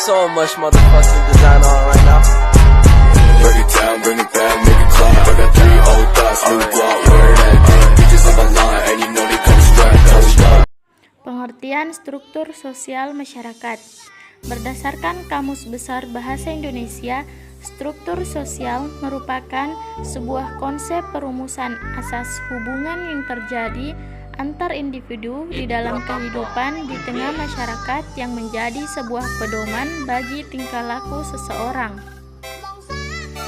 so much motherfucking design on right now. Break it down, bring it back, make it clap. I got 3 old thoughts, new guap, where that damn bitches on my line, and you know they come strapped. Pengertian struktur sosial masyarakat. Berdasarkan Kamus Besar Bahasa Indonesia, struktur sosial merupakan sebuah konsep perumusan asas hubungan yang terjadi antar individu di dalam kehidupan di tengah masyarakat yang menjadi sebuah pedoman bagi tingkah laku seseorang.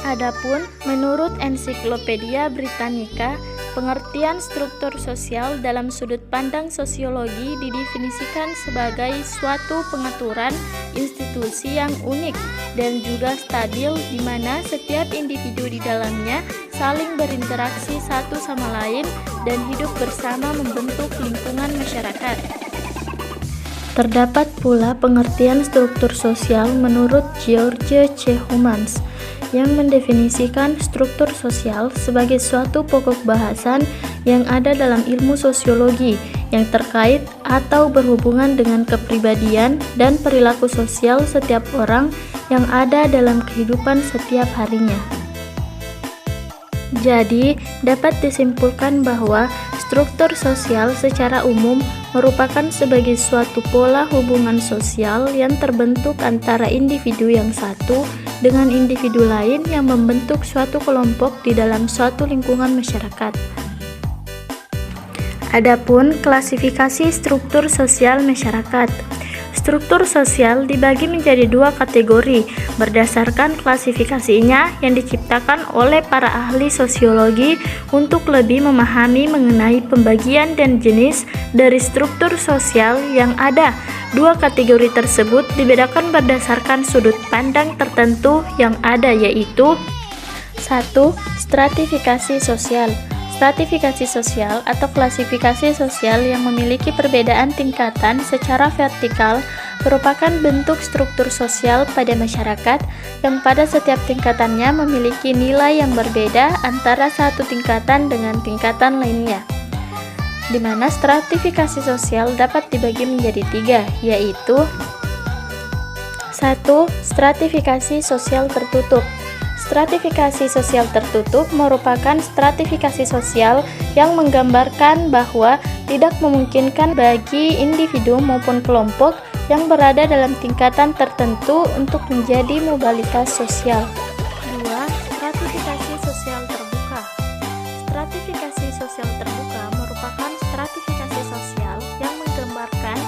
Adapun menurut Ensiklopedia Britannica, pengertian struktur sosial dalam sudut pandang sosiologi didefinisikan sebagai suatu pengaturan institusi yang unik dan juga stabil di mana setiap individu di dalamnya saling berinteraksi satu sama lain dan hidup bersama membentuk lingkungan masyarakat. Terdapat pula pengertian struktur sosial menurut George C. Humans yang mendefinisikan struktur sosial sebagai suatu pokok bahasan yang ada dalam ilmu sosiologi yang terkait atau berhubungan dengan kepribadian dan perilaku sosial setiap orang yang ada dalam kehidupan setiap harinya. Jadi, dapat disimpulkan bahwa struktur sosial secara umum merupakan sebagai suatu pola hubungan sosial yang terbentuk antara individu yang satu dengan individu lain yang membentuk suatu kelompok di dalam suatu lingkungan masyarakat. Adapun klasifikasi struktur sosial masyarakat. Struktur sosial dibagi menjadi 2 kategori berdasarkan klasifikasinya yang diciptakan oleh para ahli sosiologi untuk lebih memahami mengenai pembagian dan jenis dari struktur sosial yang ada. 2 kategori tersebut dibedakan berdasarkan sudut pandang tertentu yang ada, yaitu 1. Stratifikasi sosial. Stratifikasi sosial atau klasifikasi sosial yang memiliki perbedaan tingkatan secara vertikal merupakan bentuk struktur sosial pada masyarakat yang pada setiap tingkatannya memiliki nilai yang berbeda antara satu tingkatan dengan tingkatan lainnya, di mana stratifikasi sosial dapat dibagi menjadi 3, yaitu 1. Stratifikasi sosial tertutup. Stratifikasi sosial tertutup merupakan stratifikasi sosial yang menggambarkan bahwa tidak memungkinkan bagi individu maupun kelompok yang berada dalam tingkatan tertentu untuk menjadi mobilitas sosial. 2. Stratifikasi sosial terbuka. Stratifikasi sosial terbuka merupakan stratifikasi sosial yang menggambarkan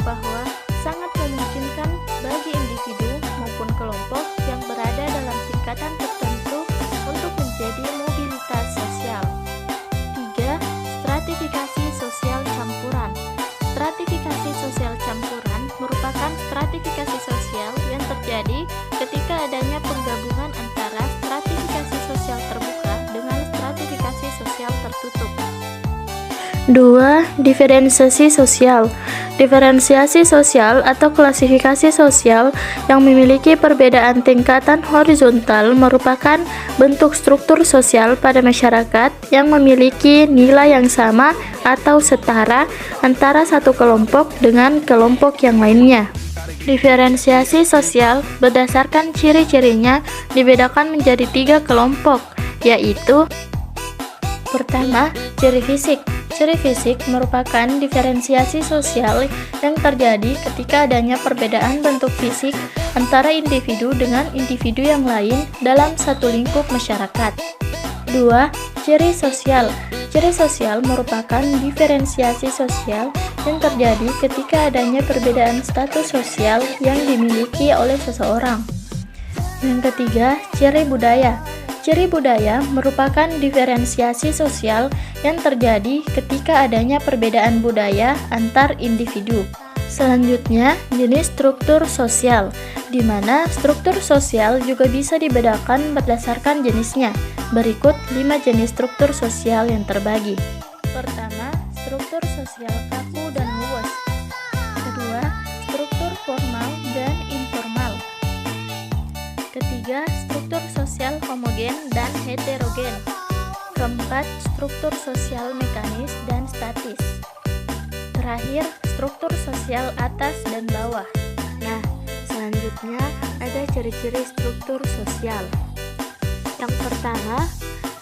bahwa sangat memungkinkan bagi individu maupun kelompok yang berada dalam tingkatan tertentu untuk menjadi mobilitas sosial. 3. Stratifikasi sosial campuran. Stratifikasi sosial campuran merupakan stratifikasi sosial yang terjadi ketika adanya penggabungan antara stratifikasi sosial terbuka dengan stratifikasi sosial tertutup. 2. Diferensiasi sosial. Diferensiasi sosial atau klasifikasi sosial yang memiliki perbedaan tingkatan horizontal merupakan bentuk struktur sosial pada masyarakat yang memiliki nilai yang sama atau setara antara satu kelompok dengan kelompok yang lainnya. Diferensiasi sosial berdasarkan ciri-cirinya dibedakan menjadi 3 kelompok, yaitu: pertama, ciri fisik. Ciri fisik merupakan diferensiasi sosial yang terjadi ketika adanya perbedaan bentuk fisik antara individu dengan individu yang lain dalam satu lingkup masyarakat. 2. Ciri sosial. Ciri sosial merupakan diferensiasi sosial yang terjadi ketika adanya perbedaan status sosial yang dimiliki oleh seseorang. Yang ketiga, ciri budaya. Ciri budaya merupakan diferensiasi sosial yang terjadi ketika adanya perbedaan budaya antar individu. Selanjutnya, jenis struktur sosial, di mana struktur sosial juga bisa dibedakan berdasarkan jenisnya. Berikut 5 jenis struktur sosial yang terbagi. Pertama, struktur sosial kaku dan luas. Kedua, struktur formal dan informal. Ketiga, struktur sosial homogen dan heterogen. Keempat, struktur sosial mekanis dan statis. Terakhir, struktur sosial atas dan bawah. Nah, Selanjutnya, ada ciri-ciri struktur sosial. Yang pertama,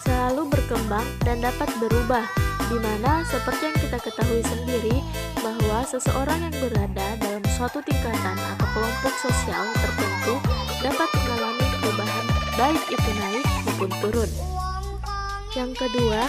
selalu berkembang dan dapat berubah, di mana seperti yang kita ketahui sendiri bahwa seseorang yang berada dalam suatu tingkatan atau kelompok sosial tertentu dapat mengalami perubahan baik itu naik maupun turun. Yang kedua,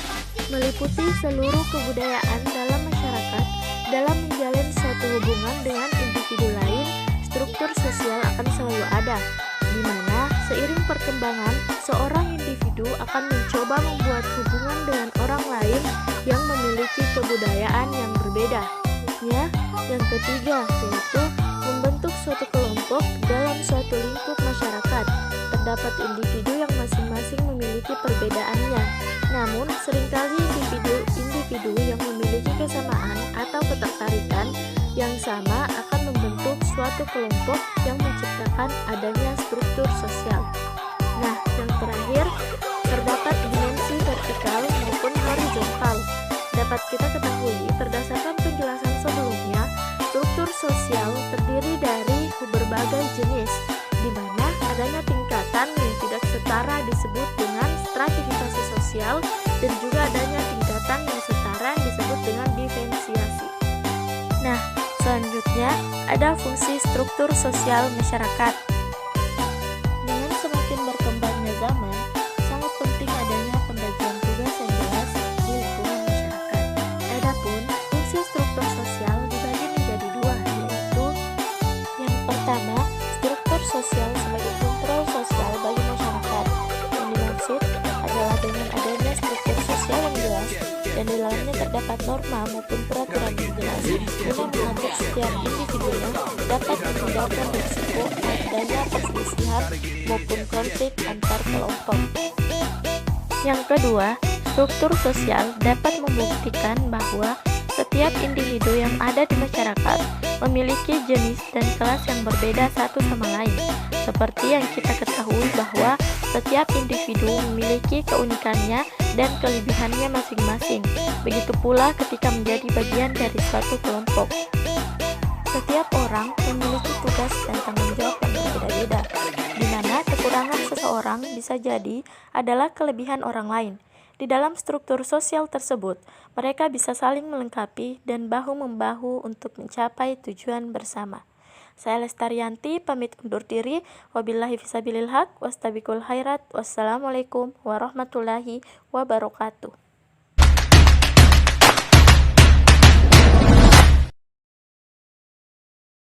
meliputi seluruh kebudayaan dalam masyarakat. Dalam menjalin suatu hubungan dengan individu lain, struktur sosial akan selalu ada, di mana seiring perkembangan, seorang individu akan mencoba membuat hubungan dengan orang lain yang memiliki kebudayaan yang berbeda. Yang ketiga, yaitu membentuk suatu kelompok dalam suatu lingkup masyarakat. Terdapat individu yang masing-masing memiliki perbedaannya, namun seringkali individu yang memiliki kesamaan atau ketertarikan yang sama akan membentuk suatu kelompok yang menciptakan adanya struktur sosial. Nah, yang terakhir, terdapat dimensi vertikal maupun horizontal. Dapat kita ketahui berdasarkan penjelasan sebelumnya, struktur sosial terdiri dari berbagai jenis, di mana adanya tingkatan yang tidak setara disebut dengan stratifikasi sosial, dan juga adanya tingkatan yang setara disebut dengan diferensiasi. Nah, selanjutnya ada fungsi struktur sosial masyarakat. Dengan semakin berkembangnya zaman, sangat penting adanya pembagian tugas yang jelas di lingkungan masyarakat. Adapun fungsi struktur sosial dibagi menjadi dua, yaitu yang pertama, struktur sosial sebagai kontrol sosial bagi masyarakat. Yang dimaksud adalah dengan adanya struktur sosial yang jelas dan di dalamnya terdapat norma maupun peraturan yang jelas guna mengatur setiap individunya dapat menghindarkan risiko adanya perselisihan maupun konflik antar kelompok. Yang kedua, struktur sosial dapat membuktikan bahwa setiap individu yang ada di masyarakat memiliki jenis dan kelas yang berbeda satu sama lain. Seperti yang kita ketahui bahwa setiap individu memiliki keunikannya dan kelebihannya masing-masing. Begitu pula ketika menjadi bagian dari suatu kelompok. Setiap orang memiliki tugas dan tanggung jawab yang berbeda-beda, di mana kekurangan seseorang bisa jadi adalah kelebihan orang lain. Di dalam struktur sosial tersebut, mereka bisa saling melengkapi dan bahu-membahu untuk mencapai tujuan bersama. Saya Lestarianti pamit undur diri. Wabillahi fisabilil haq, wastabiqul khairat. Wassalamualaikum warahmatullahi wabarakatuh.